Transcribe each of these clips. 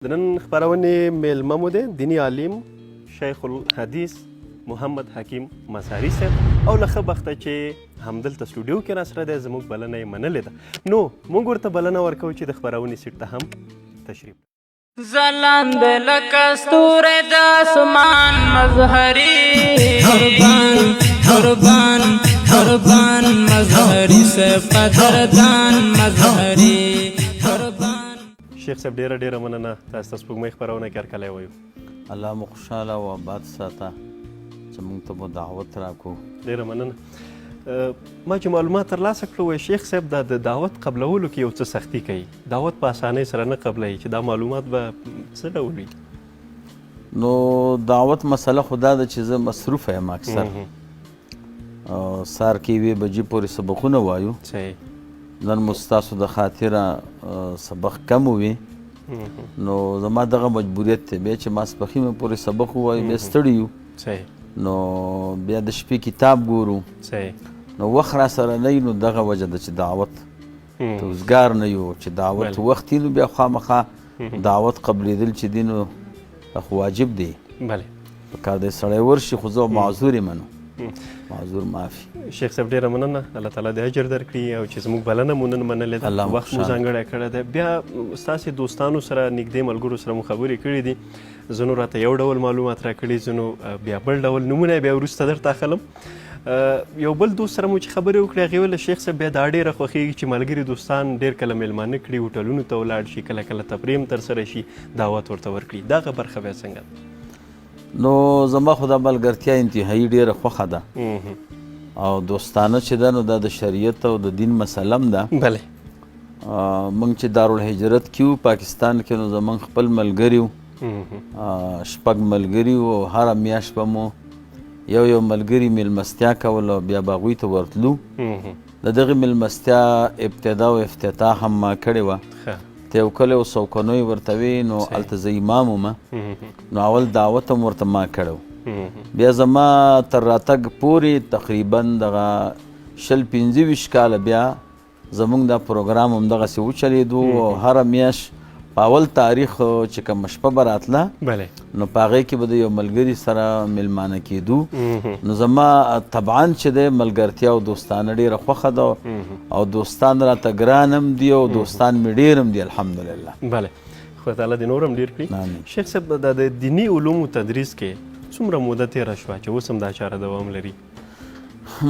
د نن خپرونې میلمه مو دی دیني عالم شیخ الحدیث محمد حکیم مساری صاحب او له ښه بخته چې همدلته سټوډیو کې راسره دی زموږ بلنه یې منلې ده نو موږ ورته بلنه ورکوو چې د خپرونې سیټ ته هم تشریف ځلاند لکه ستوری د اسمان مظهري قربان مظهري صاحب قدردان مظهري قربان شیخ صاحب ډېره مننه تاسو ته سپوږمۍ خپرونه کې هرکلی وایو الله مو خوشحاله او آباد ساته چې موږ ته مو دعوت راکړو. ډېره مننه. ما چې معلومات ترلاسه کړو وایي شیخ صاحب دا د دعوت قبلولو کې یو څه سختي کوي دعوت په اسانۍ سره نه قبلوي چې دا معلومات به څه ډول وي؟ نو دعوت مسله خو دا ده چې زه مصروفه یم اکثر سهار کې 1 بجې پورې سبقونه وایو. صحیح. نن مو ستاسو د خاطره سبق کم وي نو زما دغه مجبوریت دی بیا چې ماسپښین مې پورې سبق ووایو بیا ستړي یو. صحیح. نو بیا د شپې کتاب ګورو. صحیح. نو وخت را سره نه نو دغه وجه ده چې دعوت ته اوزګار نه یو چې دعوت وخت نو بیا خامخا دعوت قبلېدل چې دی نو خو واجب دی. بله پکار دی سړی ورشي خو زه معذور یم نو معذور معافي. شیخ صاحب ډېره مننه الله تعالی دې اجر درکړي او چې زموږ بلنه مو نن منلې ده وخت مو ځانګړی کړی دی بیا ستاسې دوستانو سره نږدې ملګرو سره مو خبرې کړي دي ځینو راته یو ډول معلومات راکړي ځینو بیا بل ډول نومونه بیا وروسته درته اخلم. یو بل دوست سره مو چې خبرې وکړې هغې ویل شیخ صاحب بیا دا ډېره خوښېږي چې ملګري دوستان ډېر کله میلمانه کړي هوټلونو ته ولاړ شي کله کله تفریح هم ترسره شي دعوت ورته ورکړي دغه برخه بیا څنګه؟ نو زما خو دا ملګرتیا انتهایي ډېره خوښه ده او دوستانه چې ده نو دا د شریعت او د دین مسله هم ده. بله موږ چې دارالهجرت کې وو پاکستان کې نو زموږ خپل ملګري وو 6 ملګري وو او هره میاشت به مو یو ملګري میلمستیا کول او بیا به هغوی ته ورتلو. د دغې میلمستیا ابتدا او افتتاح هم ما کړې وه ته یو کلی و سوکنوی ورته وي نو هلته زه امام ومه نو اول دعوت هم ورته ما کړی بیا زما تر راتګ پورې تقریبا دغه 20-25 کاله بیا زموږ دا پروګرام همدغسې وچلېدو او هره میاشت په اول تاریخ چې کومه شپه به راتله نو په هغې کې به د یو ملګري سره میلمانه کېدو نو زما طبعا چې دی ملګرتیا او دوستانه ډېره خوښه ده او دوستان راته ګران هم دي او دوستان مې ډېر هم دي الحمدلله. بله خدای تعالی دې نور هم ډېر کړي. شیخ صاحب دا د دیني علومو تدریس کې څومره موده تېره شوه چې اوس هم دا چاره دوام لري؟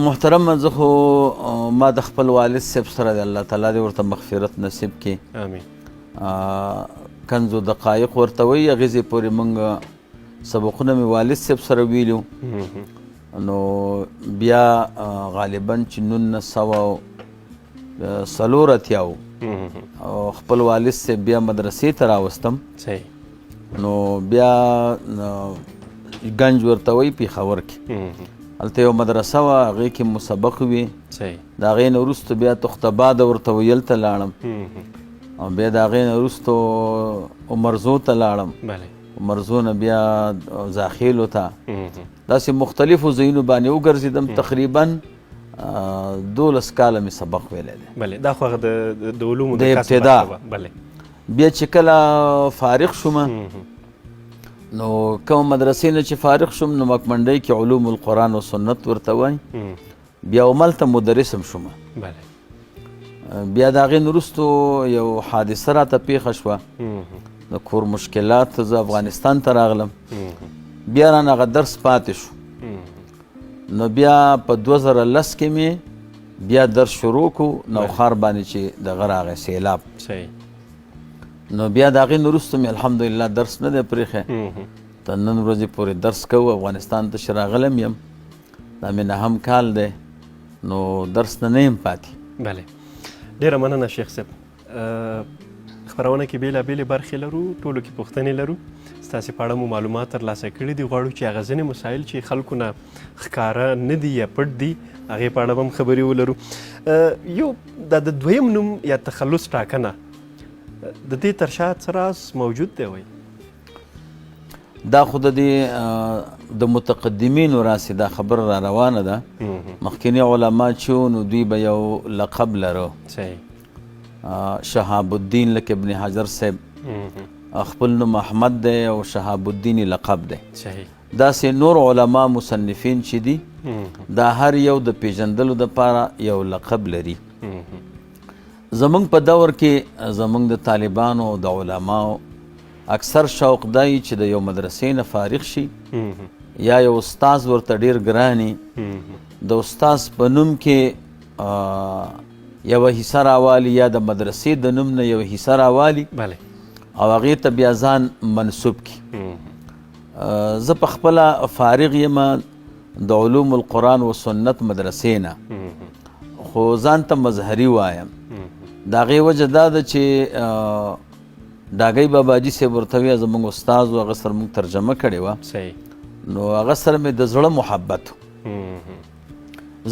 محترم زه خو ما د خپل والد صاحب سره د الله تعالی دې ورته مغفرت نصیب کړي. امین. کنز و دقایق ورته وایي هغې پورې موږ سبقونه مې والد صاحب سره ویلي نو بیا غالبا چې 1904 او خپل والد صاحب بیا مدرسې ته راوستم. نو بیا گنج ورته وایي پېښور کې هلته یو مدرسه وه هغې کې مو سبق وي د هغې نه وروسته بیا تختباد ورته ویل ته لاړم او بیا د هغې نه وروستو عمرزو ته لاړم عمرزو نه بیا زاخیلو ته داسې مختلفو ځایونو باندې وګرځېدم تقریبا 12 کاله مې سبق ویلی دی. بله دا خو هغه د علومو د ابتدا. بیا چې کله فارغ شوم نو کوم مدرسې نه چې فارغ شوم نو مکمنډۍ کې علوم القرآن و سنت ورته وایي بیا هملته مدرس هم شوم. بیا د هغې نه وروستو یو حادثه راته پیښه شوه د کور مشکلات زه افغانستان ته راغلم بیا رانه هغه درس پاتې شو نو بیا په 2010 کې مې بیا درس شروع کړو نوخار باندې چې دغه راغی سیلاب نو بیا د هغې نه وروستو مې الحمدلله درس نه دی پرېښی تر نن ورځې پورې درس کوو افغانستان ته چې راغلی یم دا مې 9 کال دی نو درس نه یم پاتې. بله ډېره مننه شیخ صاحب. خپرونه کې بېلابېلې برخې لرو ټولو کې پوښتنې لرو ستاسې په اړه مو معلومات ترلاسه کړي دي غواړو چې هغه ځینې مسایل چې خلکو نه ښکاره نه دي یا پټ دي هغې په اړه به هم خبرې ولرو. یو دا د دویم نوم یا تخلص ټاکنه د دې تر شا څه راز موجود دی وایي؟ دا خو د دې د متقدمینو راسې دا خبره را روانه ده مخکینی علما چې نو دوی به یو لقب لرو شهاب الدین لکه ابن حجر صاحب خپل نوم احمد دی او شهاب الدین لقب دی. صحیح. داسې نور علما مصنفین چې دي دا هر یو د پیژندلو دپاره یو لقب لري. زمونږ په دور کې زمونږ د طالبانو او د علماو اکثر شوق دی چې د یو مدرسې نه فارغ شي یا یو استاز ورته ډیر ګراني د استاز په نوم کې یوه حصه راوالي یا د مدرسې د نوم نه یوه حصه راوالي او هغې ته بیا ځان منسوب کړي. زه په خپله فارغ یم د علوم القرآن و سنت مدرسې نه، خو ځان ته مظهري وایم. د هغې وجه دا ده چې ډاګی باباجي صاحب ورته ویه زموږ استاز و، هغه سره موږ ترجمه کړې وه، نو هغه سره مې د زړه محبت و.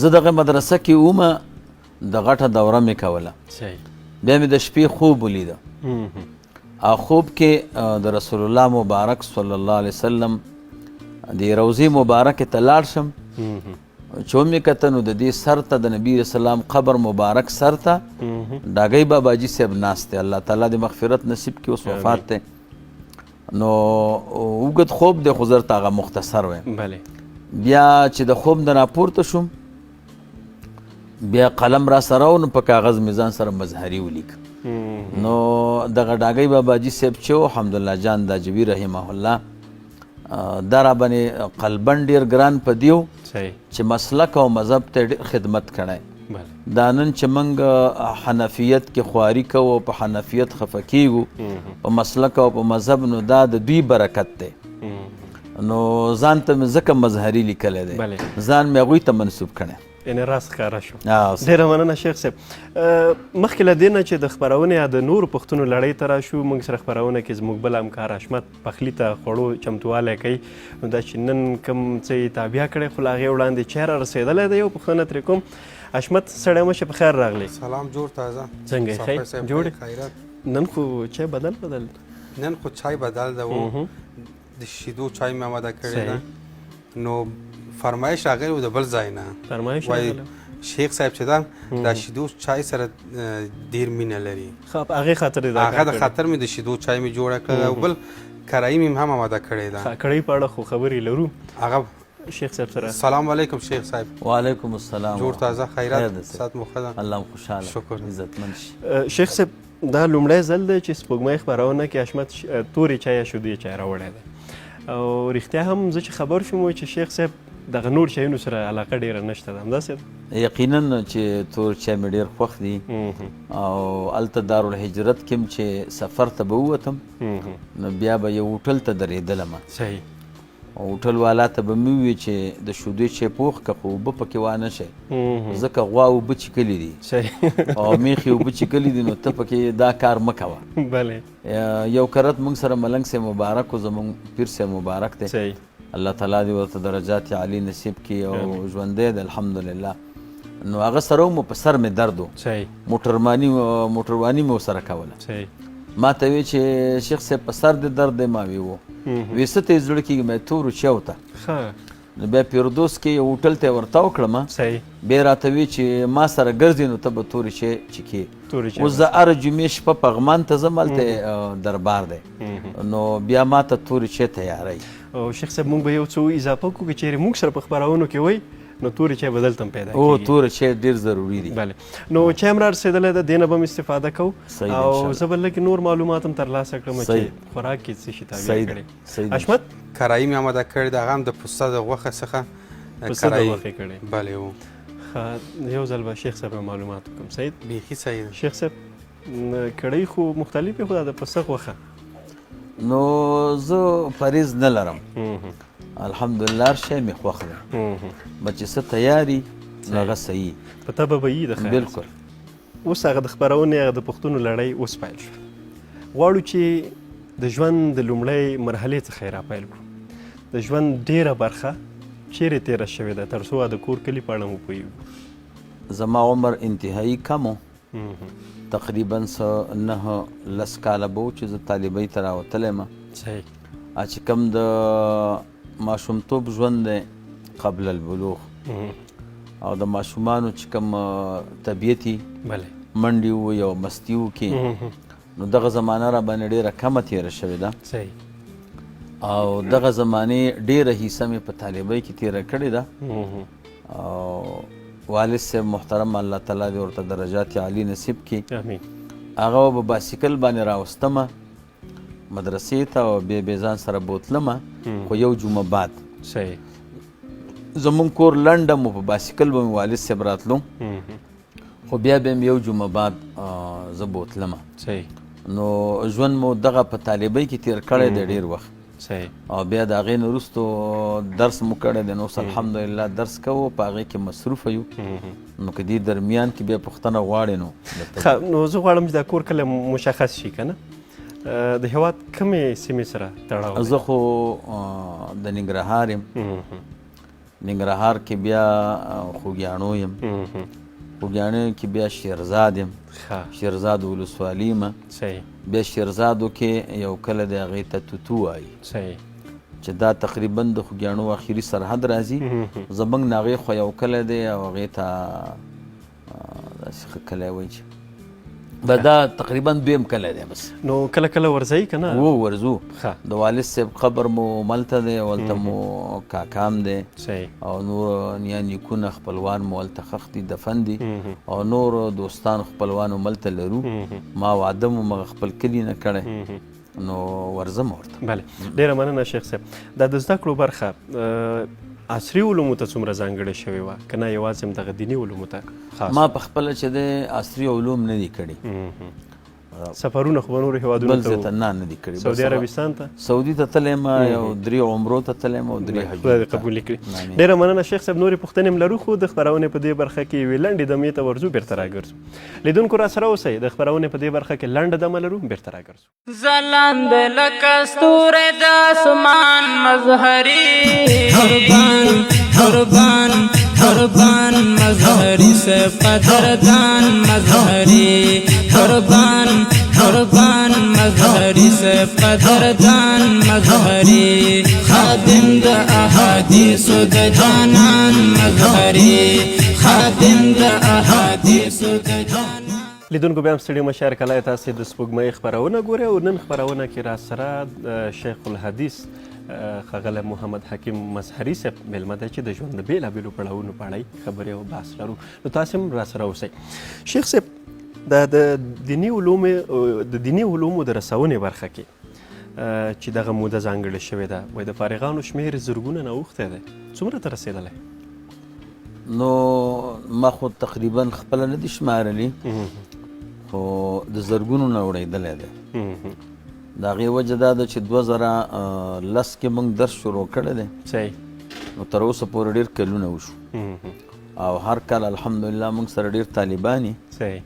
زه دغه مدرسه کې ومه، د غټه دوره مې کوله، بیا مې د شپې خوب ولیده. خوب کې د رسول الله مبارک صلی الله علیه وسلم د روضې مبارکې ته لاړ شم، چې ومې کته نو د دې سر ته د نبي رسول الله قبر مبارک سر ته ډاګی باباجي صاحب ناست دی، الله تعالی د مغفرت نصیب کړي، اوس وفات دی. نو اوږد خوب دی خو زر ته هغه مختصر وایم. بیا چې د خوب نه راپورته شوم، بیا قلم را سره و، نو په کاغذ مې ځان سره مظهري ولیک. نو دغه ډاګی باباجي صاحب چې و حمدالله جان داجوي رحمه الله، دا را باندې قلبن ډېر ګران په دیو چې مسلک او مذهب ته ډېر خدمت کړی. دا نن چې موږ حنفیت کې خواري کوو او په حنفیت خفه کیږو په مسلک او په مذهب، نو دا د دوی برکت دی. نو ځان ته مې ځکه مظهري لیکلی دی، ځان مې هغوی ته منسوب کړی. یعنې راز ښکاره شو. ډېره مننه شیخ صاحب. مخکې له دې نه چې د خپرونې یا د نورو پښتنو لړۍ ته راشو، موږ سره خپرونه کې زموږ بل همکار حشمت پخلي ته خوړو چمتوالی کوي. نو دا چې نن کوم څه یې تابیا کړی، خو له هغې وړاندې چای را رسېدلی دی، یو پوښتنه ترې کوم. حشمت سړی مشه په خیر راغلی. سلام، جوړ تازه. څنګه یې؟ ښه جوړ یې؟ نن خو چای بدل نن خو چای بدل ده، د شیدو چای مې آماده کړې ده. نو فرمایش راغلی و د بل ځای نه، وایي شیخ صاحب چې ده دا شیدو چای سره ډېر مینه لري، هغې خاطر هغه د خاطر مې د شیدو چای مې جوړه کړې، او بل کرايي مې هم آماده کړې ده. کړۍ په اړه خو خبرې لرو هغه شیخ صاحب سره. سلام علیکم شیخ صاحب. وعلیکم السلام. جوړ تازه، خیرات، سات مو ښه ده؟ الله خوشحاله، شکر، عزتمند شي. شیخ صاحب دا لومړی ځل دی چې سپوږمۍ خپرونه کې حشمت تورې چای یا شیدې چای راوړی دی، او رښتیا هم زه چې خبر شوم چې شیخ صاحب دغه نور چایونو سره علاقه ډېره نشته ده، همداسې ده؟ یقینا چې تور چای مې ډېر خوښ دي، او هلته دارالهجرت کې چې سفر ته به ووتم نو بیا به یو هوټل ته درېدلم. صحیح. هوټل والا ته به مې وویل چې د شیدو چای پوخ که خو اوبه پکې وانه شي، ځکه غوا اوبه څښلي دي او میخې اوبه څښلي دي، نو ته پکې دا کار مه کوه. یو کرت موږ سره ملنګ صاحب مبارک و، زموږ پیر صاحب مبارک دی، الله تعالی دې ورته درجات عالی نصیب کړي او ژوندی دی الحمدلله. نو هغه سره مو په سر مې درد و، موټرواني مې ورسره کوله. ما ته وی چې شیخ صاحب په سر دې درد دی؟ ما وی و. وی څه ته یې زړه کېږي؟ مې تورو چایو ته. نو بیا پیردوس کې یو هوټل ته یې ورته وکړم، بیا راته وی چې ما سره ګرځې نو ته به تورې چای چکې. اوس زه هره جمعې شپه پغمان ته ځم، هلته دربار دی، نو بیا ما ته تورې چای تیاروي. او شیخ صاحب موږ به یو څه اضافه کړو که چیرې موږ سره په خپرونو کې وی نو تورې چای به دلته هم پیدا کېږي. او تورې چای ډېر ضروري دي. بله. نو چای هم را رسېدلی ده، دې نه به هم استفاده کوو، او زه به لږ نور معلومات هم ترلاسه کړم چې خوراک کې څه شي تابع کړي. حشمت کرايي مې آماده کړې ده، هغه هم د پسه د غوښې څخه کرايي کړې. بله و. یو ځل به شیخ صاحب معلومات وکړم. صحیح؟ بیخي صحیح ده. شیخ صاحب کړۍ خو مختلفې، خو دا د پسه غوښه نو زه فریض نه لرم، الحمدلله هر شی مې خوښ دی، به چې څه تیاري نو هغه صحیح په طبع به یي د خیر. بلکل. اوس هغه د خپرونې هغه د پښتنو لړۍ اوس پیل شو، غواړو چې د ژوند د لومړۍ مرحلې څخه یې راپیل کړو. د ژوند ډېره برخه چیرې تېره شوې ده تر څو د کور کلي په اړه مو پوهېږو؟ زما عمر انتهایی کم و، تقریبا 9-10 کاله به و چې زه طالبۍ ته راوتلی یم. صحیح. چې کوم د ماشومتوب ژوند دی قبل البلوغ، او د ماشومانو چې کوم طبیعتي منډې ووي او مستي وکړي، نو دغه زمانه را باندې ډېره کمه تېره شوې ده صحیح او دغه زمانې ډېره حصه مې په طالبۍ کې تېره کړې ده او والد صاحب محترم الله تعالی دې ورته درجات عالی نصیب کړي امین هغه به بایسکل باندې راوستمه مدرسې ته او بیا ځان سره بوتلمه خو یو جمعه بعد صحیح زمونږ کور لنډه مو په بایسکل به مې والد صاحب راتلو خو بیا به مې یو جمعه بعد زه بوتلمه صحیح نو ژوند مو دغه په طالبۍ کې تېر کړی دی ډېر وخت صحیح او بیا د هغې نه وروستو درس مو کړی دی نو اوس الحمدلله درس کوو په هغې کې مصروفه یو نو که دې درمیان کې بیا پوښتنه غواړې نو نو زه غواړم چې دا کور کله مشخص شي که نه د هېواد کومې سیمې سره تړاو زه خو د ننګرهار یم ننګرهار کې بیا خوږیاڼو یم خوږیاڼو کې بیا شیرزاد یم شیرزاد ولسوالي یم صحیح بیا شیرزادو کې یو کله د هغې ته توتو وایي صحیح چې دا تقریبا د خوږیاڼو اخري سرحد راځي زموږ نه هغې خو یو کلی دی او هغې ته داسې ښه کلی وایي چې دا تقریبا دویم کلی دی بس نو کله کله ورځئ که نه ورځو د والد صاحب قبر مو ملته دی هلته مو کاکام دی صحیح او نور نیا نیکونه خپلوان مو هلته ښخ دي دفن دي او نور دوستان خپلوان مو هلته لرو ما واده مو مغه خپل کلي نه کړی نو ورځم ورته بله ډېره مننه شیخ صاحب دا د زده کړو برخه عصري علومو ته څومره ځانګړې شوې وه که نه یوازې هم دغه دیني علومو ته خاص ما په خپله چې دی عصري علوم نه دي کړي سفرونه خو به نورو هېوادونو بل ځای ته نه دي کړي سعودي عربستان ته سعودي ته تللی یم یو 3 عمرو ته تللی یم او 3 حجونو خدای دې قبول کړي ډېره مننه شیخ صاحب نورې پوښتنې هم لرو خو د خپرونې په دې برخه کې یوې لنډې دمې ته ورځو بېرته راګرځو لیدونکو را سره اوسئ د خپرونې په دې برخه کې لنډه دمه لرو بېرته راګرځو ځلاند لکه ستوری د اسمان مظهري قربان مظهری سے قدردان مظهری قربان مظهری سے قدردان مظهری خادم د احادیث د جانان مظهری خادم د احادیث د جانان لیدونکو بیا هم ستړي مه شئ کله تاسې د سپوږمۍ خپرونه ګورئ او نن خپرونه کې را سره شیخ الحدیث ښاغلی محمد حکیم مظهري صاحب میلمه دی چې د ژوند د بېلابېلو پړاوونو په اړه خبرې او بحث لرو نو تاسې هم را سره اوسئ شیخ صاحب دا د دیني علومو د رسونې برخه کې چې دغه موده ځانګړې شوې ده وایي د فارغانو شمېر زرګونه نه اوښتی دی څومره ته رسېدلی نو ما خو تقریبا خپله نه دي شمارلي خو د زرګونو نه وړېدلی دی د هغې وجه دا ده چې 2010 کې موږ درس شروع کړی دی صحیح نو تر اوسه پورې ډېر کلونه وشو او هر کال الحمدلله موږ سره ډېر طالبان یې صحیح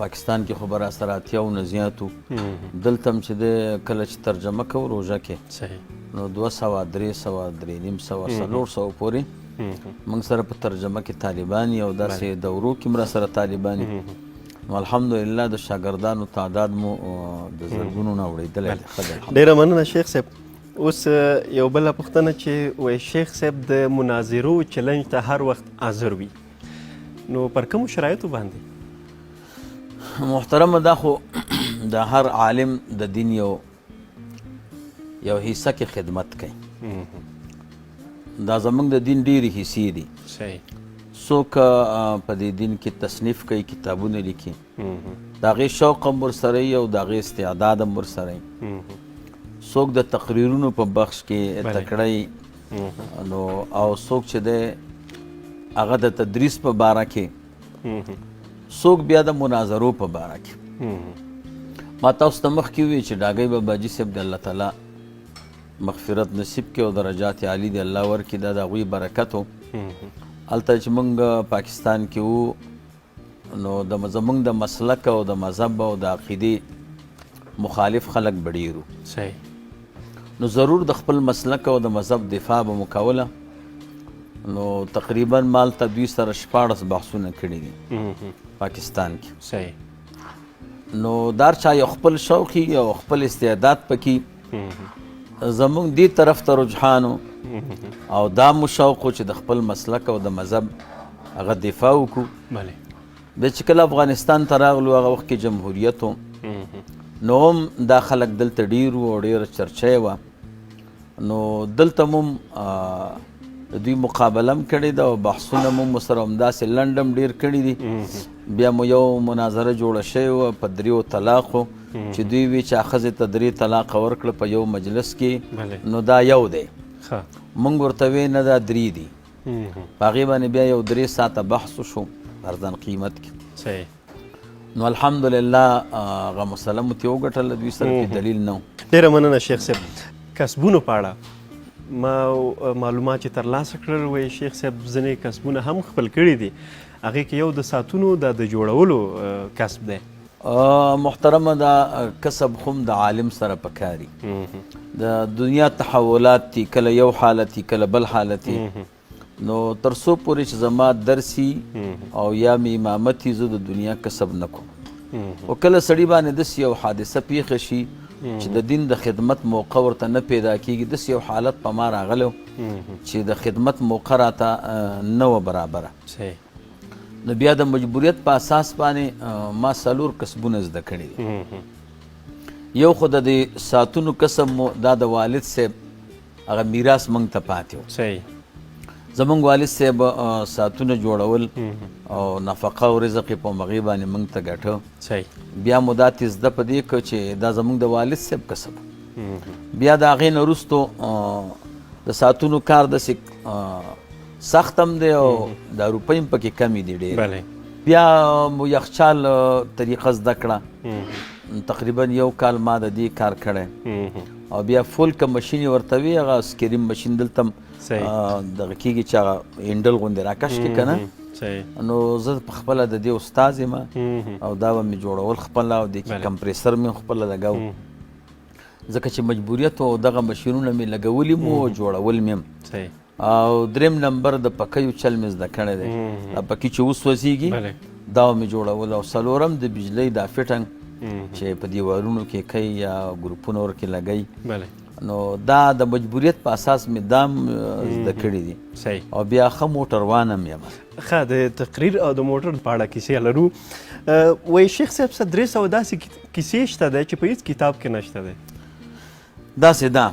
پاکستان کې خو به راسره اتیاو نه زیات وو دلته هم چې دی کله چې ترجمه کوو روژه کې صحیح نو 200 300 350 400 پورې موږ سره په ترجمه کې طالبان یې او داسې دورو کې هم راسره طالبان یې نو الحمدلله د شاګردانو تعداد مو د زرګونو نه وړېدلی دی ډېره مننه شیخ صاحب اوس یو بله پوښتنه چې وایي شیخ صاحب د مناظرو چلنج ته هر وخت حاضر وي نو پر کومو شرایطو باندې محترمه دا خو د هر عالم د دین یو حصه کې خدمت کوي دا زموږ د دین ډېرې حصې دي صحیح څوک په دې دین کې تصنیف کوي کتابونه لیکي د هغې شوق هم ورسره وي او د هغې استعداد هم ورسره وي څوک د تقریرونو په بخش کې تکړه نو او څوک چې دی هغه د تدریس په باره کې څوک بیا د مناظرو په باره کې ما تاسو ته مخکې وویل چې ډاګی باباجي صاحب د الله تعالی مغفرت نصیب کړي او درجات عالی دی الله ورکړي دا د هغوی برکت و هلته چې موږ پاکستان کې وو نو زموږ د مسلک او د مذهب او د عقیدې مخالف خلک به ډېر وو صحیح نو ضرور د خپل مسلک او د مذهب دفاع به مو کوله نو تقریبا مال ته دوی سره 14 بحثونه کړي دي پاکستان کې صحیح نو دار چا یو خپل شوقي او خپل استعداد پکې زموږ دې طرف ته رجحانو او دا مو شوق چې د خپل مسلک او د مذهب هغه دفاع وکړو بیا چې کله افغانستان ته راغلو هغه وخت کې جمهوریت و نو هم دا خلک دلته ډېر وو او ډېره چرچه یې وه نو دلته مو د دوی مقابله هم کړې ده او بحثونه مو ورسره همداسې لنډ هم ډېر کړي دي بیا مو یو مناظره جوړه شوې وه په 3 طلاقو چې دوی وی چې ښځې ته 3 طلاق ورکړه په یو مجلس کې نو دا یو دی موږ ورته وی نه دا 3 دي په هغې باندې بیا یو 3 ساعته بحث وشو ارزان قیمت کې نو الحمدلله هغه مسله مو ترې وګټله دوی سره کې دلیل نه و. ډېره مننه شیخ صاحب. کسبونو په اړه ما معلومات چې ترلاسه کړل وایي شیخ صاحب ځینې کسبونه هم خپل کړي دي هغې کې یو د ساعتونو د جوړولو کسب دی. محترمه دا کسب خو د عالم سره پکاري د دنیا تحولات دي کله یو حالت کله بل حالت نو تر څو پورې چې زما درسي او یا مې امامتي زه د دنیا کسب نه کوم او کله سړي باندې داسې یو حادثه پیښه شي چې د دین د خدمت موقع ورته نه پیدا کېږي داسې یو حالت په ما راغلی چې د خدمت موقع راته نه وه برابره نو بیا د مجبوریت په اساس باندې ما 4 کسبونه زده کړي دي. یو خو د دې ساعتونو کسب مو دا د والد صاحب هغه میراث موږ ته پاتې و. زمونږ والد صاحب ساعتونه جوړول او نفقه او رزق یې په هغې باندې موږ ته ګټه بیا مو دا زده په دې که چې دا زمونږ د والد صاحب کسب بیا د هغې نه وروستو د ساعتونو کار داسې سخت هم دی او دا روپۍ هم پکې کمې دي ډېر بیا مو یخچال طریقه زده کړه تقریبا 1 کال ما د دې کار کړی او بیا فولکه مشین یې ورته وي هغه سکریم مشین دلته دغه کېږي چې هغه هینډل غوندې راکش کړي که نه نو زه پخپله د دې استاد یم او دا به مې جوړول خپله او دې کې کمپریسر مې خپله لګو ځکه چې مجبوریت او دغه مشینونه مې لګولي مو او جوړول مې او 3 نمبر د پکیو چل مې زده کړی دی پکې چې اوس وځېږي دا مې جوړول او 4م د بجلۍ دا فټنګ چې په دیوالونو کې کوي یا ګروپونه ورکې لګوي نو دا د مجبوریت په اساس مې دام زده کړي دي او بیا ښه موټروان هم یم. ښه د تقریر او د موټر په اړه کیسې لرو وایي شیخ صاحب څه 300 داسې کیسې شته دی چې په هېڅ کتاب کې نشته دی. داسې ده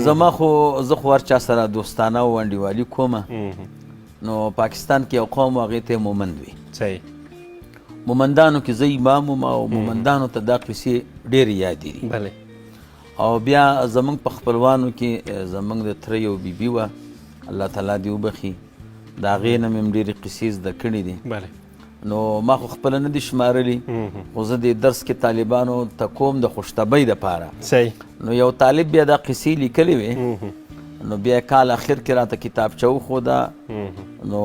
زما خو زه خو هر چا سره دوستانه او انډیوالي کومه نو پاکستان کې یو قوم هغې ته مومند وي مومندانو کې زه امام وم او مومندانو ته دا قیسې ډېرې یادې دي او بیا زمونږ په خپلوانو کې زمونږ د تره یو بیبي وه الله تعالی دې وبخي د هغې نه مې هم ډېرې قیسې زده کړي دي نو ما خو خپله نه دي شمارلي خو زه دې درس کې طالبانو ته کوم د خوشطبۍ دپاره نو یو طالب بیا دا قیسې لیکلې وې نو بیا کال اخر کې راته کتابچه وښوده نو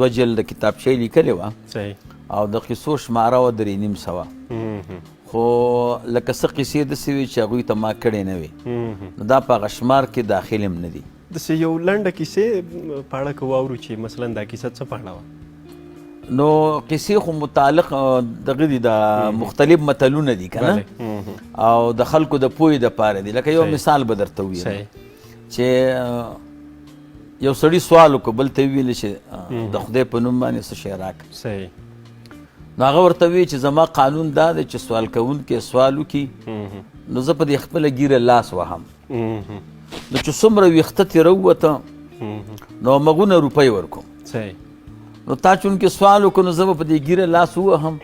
2 جلد کتابچه یې لیکلې وه او د قیسو شماره وه 350 خو لکه څه قیسې داسې وي چې هغوی ته ما کړې نه وي نو دا په هغه شمار کې داخل هم نه دي. داسې یو لنډه کیسې په اړه که واورو چې مثلا دا کیسه څه په اړه وه نو قیسې خو متعلق دغه دي د مختلف متلونه دي که نه او د خلکو د پوهې دپاره دي لکه یو مثال به درته وویم چې یو سړي سوال وکړو بل ته یې ویلې چې د خدای په نوم باندې څه شی راکړه نو هغه ورته وی چې زما قانون دا دی چې سوال کوونکی سوال وکړي نو زه په دې خپله ګیره لاس وهم نو چې څومره ویښته ترې راووته نو مغونه روپۍ ورکوم نو تا چونکې سوال وکړو نو زه به په دې ګیره لاس ووهم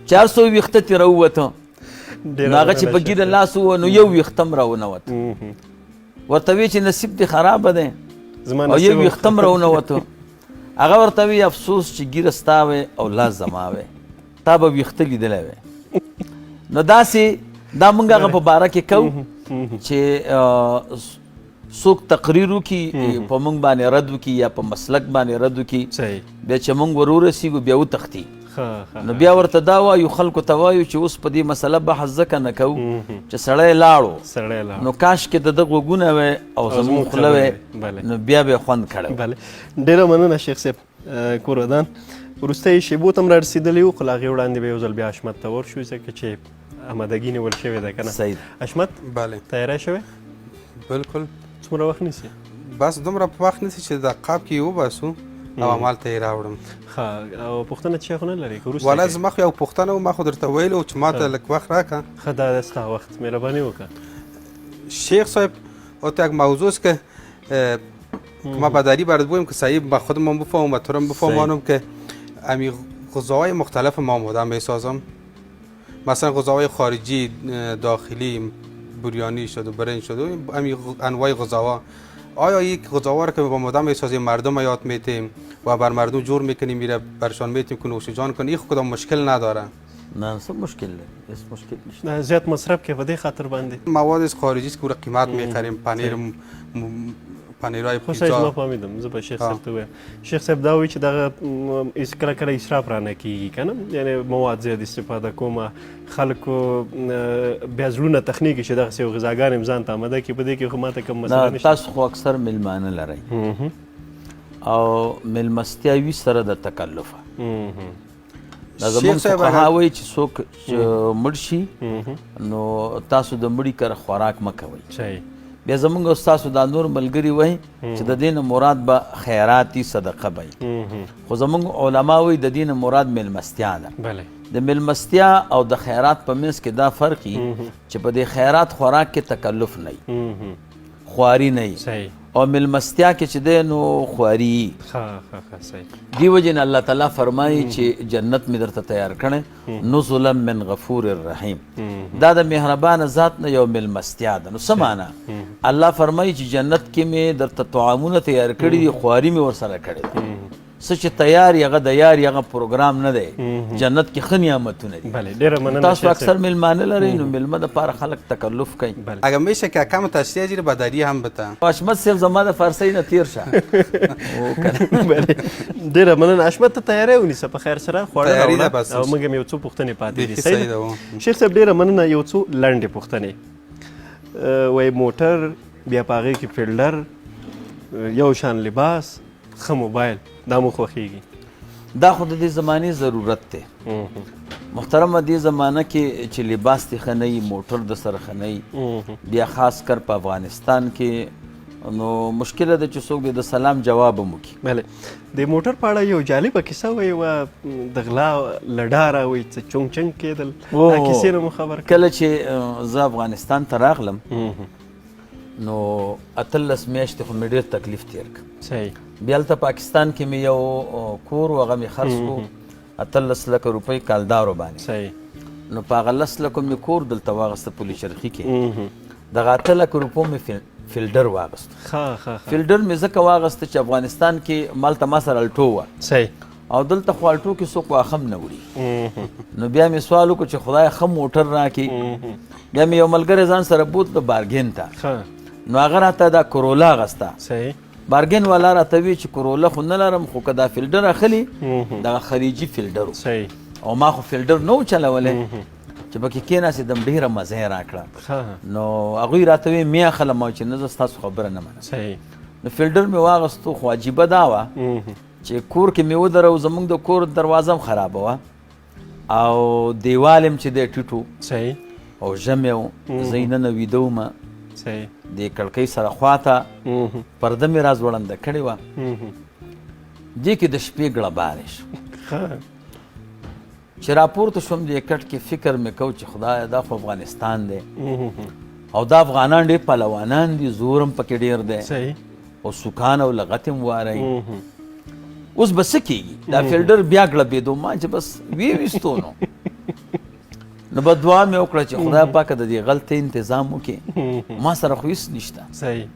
400 ویښته ترې راووته نو هغه چې په ګیره لاس ووه نو یو ویښته م راونوت ورته وی چې نصیب دې خرابه دی او یو ویښته م راونوته هغه ورته وی افسوس چې ګیره ستا وی او لاس زما وی تا به ویښته لیدلی وی نو داسې دا موږ هغه په باره کې کوو چې څوک تقریر وکړي په موږ باندې رد وکړي یا په مسلک باندې رد وکړي بیا چې موږ ور ورسېږو بیا وتښتي نو بیا ورته دا وایو خلکو ته وایو چې اوس په دې مسله بحث ځکه نه کوو چې سړی لاړو نو کاش کې د ده غوږونه وی او زموږ خوله وی نو بیا به یې خوند کړی ډېره مننه شیخ صاحب کور ودان وروسته یې شیبو ته هم رارسېدلي وو خو له هغې وړاندې به یو ځل بیا حشمت ته ورشو ځکه چې آمادګي نیول شوې ده که نه حشمت تیاری شوی بلکل څومره وخت نیسي بس دومره په وخت نیسي چې د قاب کې یې وباسو او همالته یې راوړم. ښه او پوښتنه څه خو نه لرې که وروسته والا کوې؟ زما خو یو پوښتنه وه، ما خو درته ویلي وو چې ما ته لږ وخت راکړه. ښه دا ستا وخت مهرباني وکړه. شیخ صاحب حتی یک موضوع است که ما بدری برات بگویم که صحیح با خودم بفهمم و تو رو بفهمانم که امی غذاهای مختلف ما آماده میسازم. مثلا غذاهای خارجی، داخلی، بریانی شد و برنج شد و امی انواع غذاها. آیا یک غذاها رو که با آماده میسازیم مردم یاد میتیم و بر مردم جور میکنیم، میره برشان میتیم که نوش جان کنیم، این کدام مشکل نداره؟ نه څه مشکل لري، هیڅ مشکل نشته. نه زیات مصرف کې په دې خاطر باندې مواد خارجی است که رو قیمت میخریم، پنیرهای خو صحیح ما پیتزا. فهمیدم. زه به شیخ صاحب ته وایم. شیخ صاحب دا وایي چې دغه کله کله اسراف رانه کېږي که نه، یعنې مواد زیات استفاده کومه، خلکو بیا زړونه تخنیږي چې دغسې یو غذاګان هم ځان ته آماده کړي. په دې کې خو ما ته کوم مسله نه نشته. تاسو خو اکثر میلمانه لرئ او میلمستیا وي سره د تکلفه. دا زموږ فقها وایي چې څوک مړ شي نو تاسو د مړي کره خوراک مه کوئ. صحیح. بیا زموږ او ستاسو دا نور ملګري وایي چې د دې نه مراد به خیراتي صدقه به خو زموږ علما وایي د دې نه مراد میلمستیا ده. بله. د میلمستیا او د خیرات په منځ کې دا فرق وي چې په دې خیرات خوراک کې تکلف نه وي، خواري نه وي، صحیح. او میلمستیا کې چې دی نو خواري. صحیح. دی وجې نه الله تعالی فرمایي چې جنت مې درته تیار کړی نزلا من غفور الرحیم. دا د مهربانه ذات نه یو میلمستیا ده. نو څه معنا؟ الله فرمایي چې جنت کې مې درته طعامونه تیار کړي دي، خواري مې ورسره کړې ده. څه چې تیار هغه د یار هغه پروګرام نه دی، جنت کې ښه نعمتونه دي. بله ډېره مننه. تاسو اکثر میلمانه لرئ نو میلمه دپاره خلک تکلف کوي. اگر میشه که کم تشریح زیر بدری هم بته. حشمت صاحب زما د فارسۍ نه تیر شه. ډېره مننه. حشمت ته تیاری ونیسه په خیر سره خواړه تیاري ده راوړه بس. او موږ هم یو څو پوښتنې پاتې دي. بیخي صحیح صحیح ده؟ ده. شیخ صاحب ډېره مننه. یو څو لنډې پوښتنې. وایي موټر، بیا په هغې کې فیلډر، یو شان لباس، ښه موبایل، دا مو خوښېږي؟ دا خو د دې زمانې ضرورت دی محترمه. دې زمانه کې چې لباس دې ښه نه وي، موټر د سره ښه نه وي، بیا خاص کر په افغانستان کې نو مشکله ده چې څوک دې د سلام جواب هم وکړي. بله. د موټر په اړه یو جالبه کیسه وایي وه د غلا له ډاره وایي څه چونګ چنګ کېدل. دا کیسې نه مو خبر کړه؟ کله چې زه افغانستان ته راغلم نو 18 میاشتې خو مې ډېر تکلیف تېر کړ. صحیح. بیا هلته پاکستان کې مې یو کور و، هغه مې خرڅ کړو 18 لکه روپۍ کالدارو باندې. صحیح. نو په هغه 10 لکو مې کور دلته واغسته پولي چرخي کې. دغه 8 لکه روپو مې فیلډر واغست. فیلډر مې ځکه واغسته چې افغانستان کې مالته ما سره الټو وه. صحیح. او دلته خو الټو کې څوک واښه هم نه وړي. نو بیا مې سوال وکړو چې خدای ښه موټر راکړي. بیا مې یو ملګری ځان سره بوتله بارګین ته. نو هغه راته دا کرولا اغسته. صحیح. بارګین والا راته وی چې کرولا خو نه لرم، خو که دا فیلډر اخلي دغه خلیجي فیلډر و. صحیح. او ما خو فیلډر نه و چلولی چې پکې کېناستېدم ډېره مزه یې راکړه. نو هغوی راته وی مې اخلم او چې نه زه ستاسو خبره نه منم. صحیح. نو فیلډر مې واغستو خو عجیبه دا وه چې کور کې مې ودرو، زموږ د کور دروازه هم خرابه وه او دیوال هم چې دی ټیټ و. صحیح. او ژمی و، زه یې ننه ویده ومه. صحیح. د کړکۍ سره خواته پرده مې را ځوړنده کړې وه. دې کې د شپې ګړبارې شو چې راپورته شوم. دې کټ کې فکر مې کو چې خدایه دا خو افغانستان دی او دا افغانان ډېر پهلوانان دي، زور هم پکې ډېر دی. صحیح. او سوکان او لغت هم وارئ. اوس به څه کېږي؟ دا فیلډر بیا ګړبېدو. ما چې بس ویستو نو به دعا مې وکړه چې خدای پاکه د دې غلطۍ انتظام وکړي، ما سره خو هېڅ نشته. صحیح.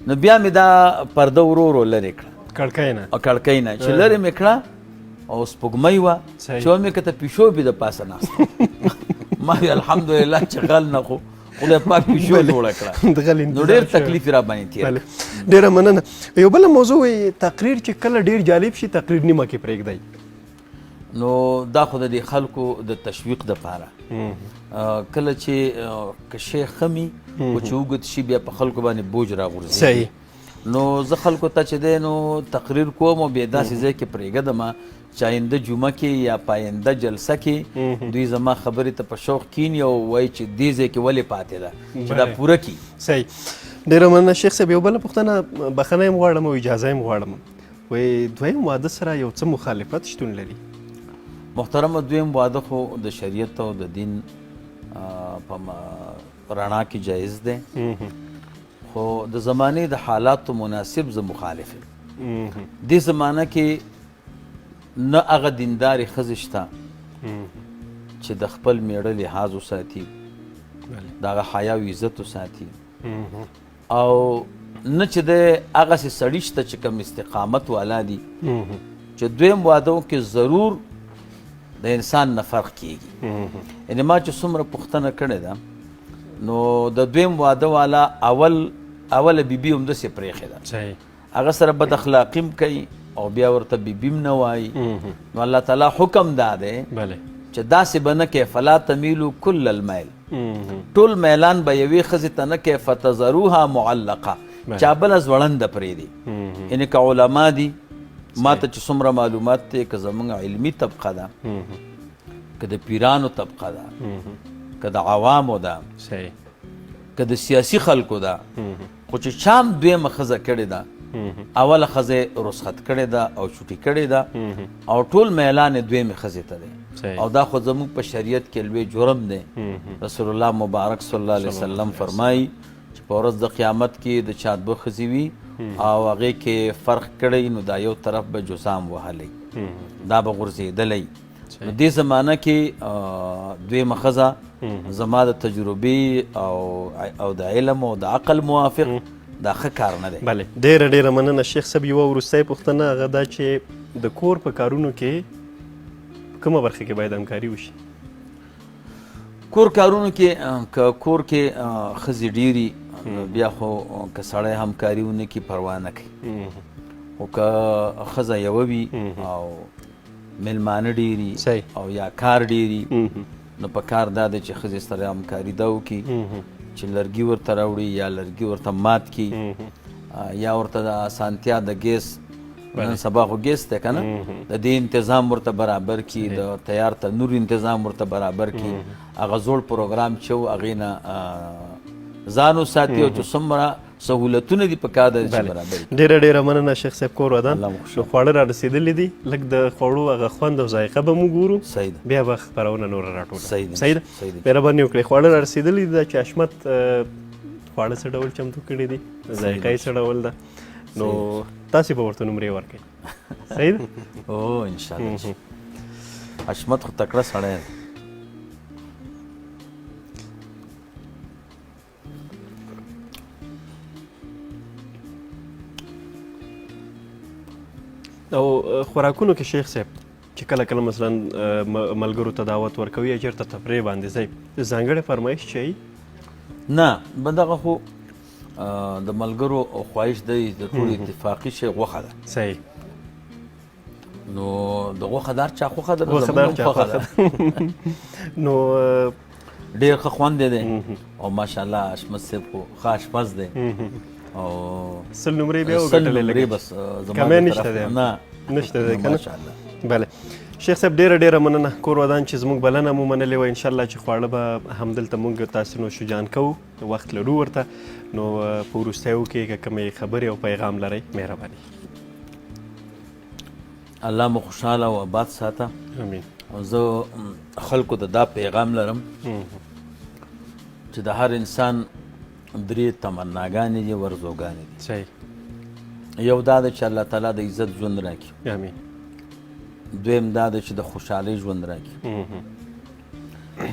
نو بیا مې دا پرده ورو ورو لرې کړه کړکۍ نه. او کړکۍ نه چې لرې مې کړه او سپوږمۍ وه چې ومې کته پیشو بې د پاسه ناسته. ما وی الحمدلله چې غل نه خو خدای پاک پیشو جوړه کړه. نو ډېر تکلیف را باندې تېر. ډېره مننه. یو بله موضوع وایي تقریر چې کله ډېر جالب شي تقریر نیمه کې پرېږدئ. نو دا خو د دې خلکو د تشویق دپاره کله چې که شی ښه مي خو چې اوږد شي بیا په خلکو باندې بوج راغورځي. صحیح. نو زه خلکو ته چې دی نو تقریر کوم او بیا داسې ځای کې پرېږدم چې آینده جمعه کې یا په آینده جلسه کې دوی زما خبرې ته په شوق کیني او وایي چې دې ځای کې ولې پاتې ده چې دا پوره کړي. صحیح. ډېره مننه شیخ صاحب. یو بله پوښتنه، بخښنه یې هم غواړم او اجازه یې هم غواړم. وایي دویم واده سره یو څه مخالفت شتون لري. محترمه دویم واده خو د شریعت او د دین په رڼا کې جایز دی، خو د زمانې د حالاتو مناسب زه مخالف یم. دې زمانه کې نه هغه دیندارې ښځې شته چې د خپل میړه لحاظ وساتي، د هغه حیا او عزت وساتي، او نه چې د هغسې سړي شته چې کوم استقامت والا دي چې دویم واده کې ضرور د انسان نه فرق کیږي. یعنې ما چې څومره پوښتنه کړې ده نو د دویم واده والا اوله بیبي همداسې پرېښې ده، هغه سره بد اخلاقي هم کوي او بیا ورته بیبي هم نه وایي. نو الله تعالی حکم دا دی چې داسې به نه کوې فلا تمیلو کل المیل، ټول میلان به یوې ښځې ته نه کوې فتذروها معلقه، چا بله ځوړنده پرېږدي. یعنې که علما دي ما ته چې څومره معلومات دی، که زموږ علمي طبقه ده، که د پیرانو طبقه ده، که د عوامو ده، که د سیاسي خلکو ده، خو چې چا هم دویمه ښځه کړې ده، اوله ښځه رخصت کړې ده او چوټي کړې ده، او ټول میلان یې دویمې ښځې ته دی، او دا خو زموږ په شریعت کې لوی جرم دی. رسول الله مبارک صلی الله علیه وسلم فرمایي چې په ورځ د قیامت کې د چا دوه ښځې وي او هغې کې فرق کړی نو دا یو طرف به جسام وهلی، دا به غورځېدلی. نو دې زمانه کې دویمه ښځه زما د تجربې او د علم او د عقل موافق دا ښه کار نه دی. بله، ډېره ډېره مننه شیخ صاحب. یوه وروستی پوښتنه هغه دا چې د کور په کارونو کې کومه برخه کې باید همکاري وشي؟ کور کارونو کې که کور کې ښځې ډېري بیا خو که سړی همکاري ونه کړي پروا نه کوي، خو که ښځه یوه وي او میلمانه ډېري او یا کار ډېري نو په کار دا دی چې ښځې سره همکاري دا وکړي چې لرګي ورته راوړي یا لرګي ورته مات کړي یا ورته د اسانتیا د ګیس، نن سبا خو ګیس دی که نه، د دې انتظام ورته برابر کړي، د تیار تنور انتظام ورته برابر کړي، هغه زوړ پروګرام چې و هغې نه ځان وساتي او چې څومره سهولتونه دي په کار ده چې برابر کړي. ډېره ډېره مننه شیخ صاحب. کور ودان نو خواړه را رسېدلي دي، لږ د خوړو هغه خوند او ذایقه به موږ ګورو، بیا به خپرونه نوره راټوله. صحیح ده، مهرباني وکړئ. خواړه را رسېدلي دي چې حشمت خواړه څه ډول چمتو کړي دي، ذایقه یې څه ډول ده، نو تاسې به ورته نمرې ورکړئ. صحیح ده؟ او انشاءالله. حشمت خو تکړه سړی دی. او خوراکونو کې شیخ صاحب چې کله کله مثلا ملګرو ته دعوت ورکوي یا چېرته تفریح باندې ځئ، ځانګړی فرمایش چی؟ نه، دغه خو د ملګرو خواهش دی د ټول اتفاقي شی غوښه ده. صحیح. نو د غوښه دار چا خوښه ده، غوښه چا خوښه ده. نو ډېر ښه خوند دی او ماشاءالله حشمت صاحب خو ښه اشپز دی او 100 نمرې بیا وګټلې لږ بس کمی نشته دی. نه نشته دی که نه؟ بله شیخ صاحب ډېره ډېره مننه. کور ودان چې زموږ بلنه مو منلې وه، انشاءالله چې خواړه به همدلته موږ تاسې نوشجان کوو، وخت لرو ورته. نو په وروستیو کې که کومې خبرې او پیغام لرئ مهرباني. الله مو خوشحاله او آباد ساته. امین. او زه خلکو ته دا پیغام لرم چې د هر انسان درې تمناګانې دي، ورزوګانې دي. صحیح. یو دا ده چې الله تعالی د عزت ژوند راکړي. امین. دویم دا ده چې د خوشحالۍ ژوند راکړي.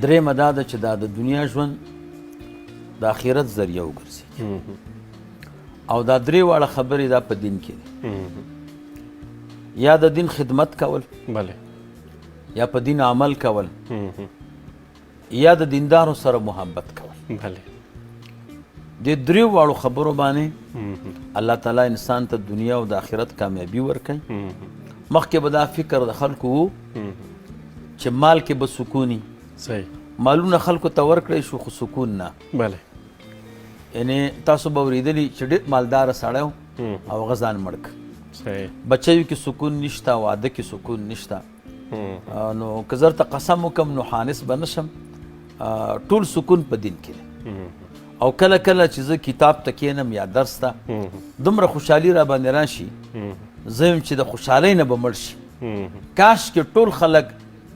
درېیمه دا ده چې دا د دنیا ژوند د آخرت ذریعه وګرځي. او دا درې واړه خبرې دا په دین کې دي، یا د دین خدمت کول، بله، یا په دین عمل کول، یا د دیندارو سره محبت کول. بله. د دریو واړو خبرو باندې الله تعالی انسان ته دنیا او د آخرت کامیابي ورکوي. مخکې به دا فکر د خلکو و چې مال کې به سکونی، صحیح، مالونه خلکو ته ورکړی شو خو سکون نه. بله. یعنې تاسو به اورېدلي چې ډېر مالداره سړی و او هغه ځان مړ کړ. صحیح. بچیو کې سکون نشته، واده کې سکون نشته. نو که زه درته قسم وکړم نو حانس به نشم، ټول سکون په دین کې دی. او کله کله چې زه کتاب ته کښېنم یا درس ته، دومره خوشحالي را باندې راشي زه یم چې د خوشحالۍ نه به مړ شي کاش کې ټول خلک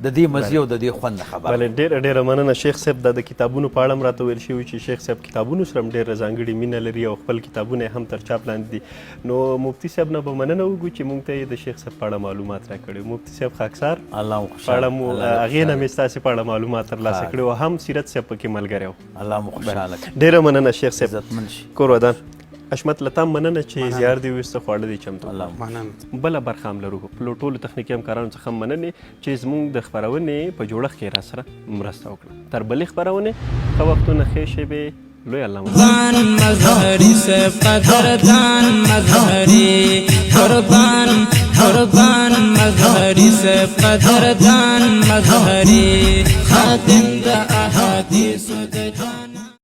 د دې مزې او د دې خوند خبر بله ډېره مننه شیخ صاحب د کتابونو په اړه هم راته ویل شوي چې شیخ صاحب کتابونو سره هم ډېره ځانګړې مینه لري او خپل کتابونه یې هم تر چاپ لاندې دي نو مفتي صاحب نه به مننه وکړو چې موږ ته یې د شیخ صاحب په اړه معلومات راکړي مفتي صاحب خاکسار په اړه مو هغې نه مې ستاسې په اړه معلومات ترلاسه کړي او هم سیرت صاحب پکې ملګری و الله مو خوشحاله کړي ډېره مننه شیخ صاحب عزتمن شي کور ودان حشمت له تا مننه چې زیار دې ویسته خواړه دې چمتو مننه بله برخه هم لرو په ټولو تخنیکي همکارانو څخه هم مننې چې زموږ د خپرونې په جوړښت کې راسره مرسته وکړه تر بلې خپرونې ښه وختونه ښې شېبې لوی الله مظهري صاحب قدردان مظهري قربان مظهري صاحب قدردان مظهري خادم د احادیثو د جان